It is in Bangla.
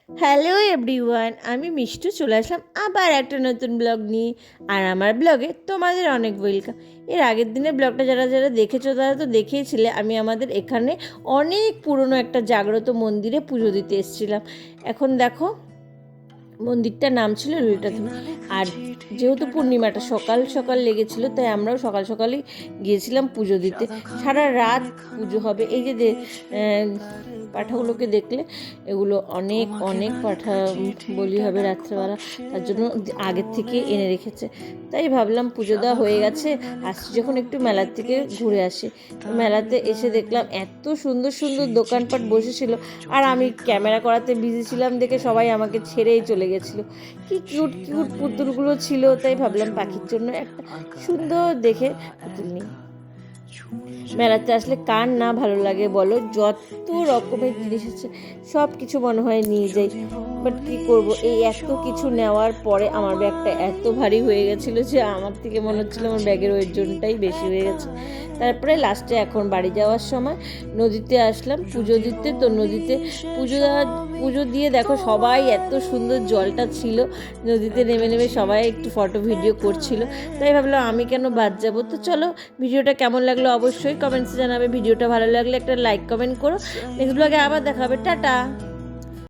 হ্যালো এভরিওয়ান, আমি মিষ্টু চলে আসলাম আবার একটা নতুন ব্লগ নিয়ে। আর আমার ব্লগে তোমাদের অনেক ওয়েলকাম। এর আগের দিনের ব্লগটা যারা যারা দেখেছো তারা তো দেখেইছিলে, আমি আমাদের এখানে অনেক পুরনো একটা জাগ্রত মন্দিরে পুজো দিতে এসেছিলাম। এখন দেখো, মন্দিরটার নাম ছিল ললিতাদেবী। আর যেহেতু পূর্ণিমাটা সকাল সকাল লেগেছিল, তাই আমরাও সকাল সকালই গিয়েছিলাম পুজো দিতে। সারা রাত পুজো হবে। এই যে পাঁঠাগুলোকে দেখলে, এগুলো অনেক অনেক পাঁঠা বলি হবে রাত্রেবেলা, তার জন্য আগের থেকে এনে রেখেছে। তাই ভাবলাম পুজো দেওয়া হয়ে গেছে, আসছি যখন একটু মেলার থেকে ঘুরে আসি। মেলাতে এসে দেখলাম এত সুন্দর সুন্দর দোকানপাট বসেছিল, আর আমি ক্যামেরা করাতে বিজি ছিলাম দেখে সবাই আমাকে ছেড়েই চলে গেছিলো। কি কিউট কিউট পুতুলগুলো ছিল, তাই ভাবলাম পাখির জন্য একটা সুন্দর দেখে পুতুল নিই। মেলাতে আসলে কার না ভালো লাগে বলো, যত রকমের জিনিস আছে সব কিছু মনে হয় নিয়ে যাই। বাট কী করব, এই এত কিছু নেওয়ার পরে আমার ব্যাগটা এত ভারী হয়ে গেছিলো যে আমার থেকে মনে হচ্ছিলো আমার ব্যাগের ওজনটাই বেশি হয়ে গেছে। তারপরে লাস্টে এখন বাড়ি যাওয়ার সময় নদীতে আসলাম পুজো দিতে। তো নদীতে পুজো দিয়ে দেখো সবাই এত সুন্দর জলটা ছিল, নদীতে নেমে নেমে সবাই একটু ফটো ভিডিও করছিল। তাই ভাবলাম আমি কেন বাদ যাবো। তো চলো, ভিডিওটা কেমন লাগলো অবশ্যই কমেন্টসে জানাবে। ভিডিওটা ভালো লাগলে একটা লাইক কমেন্ট করো। নেক্সট ব্লগে আবার দেখা হবে। টাটা।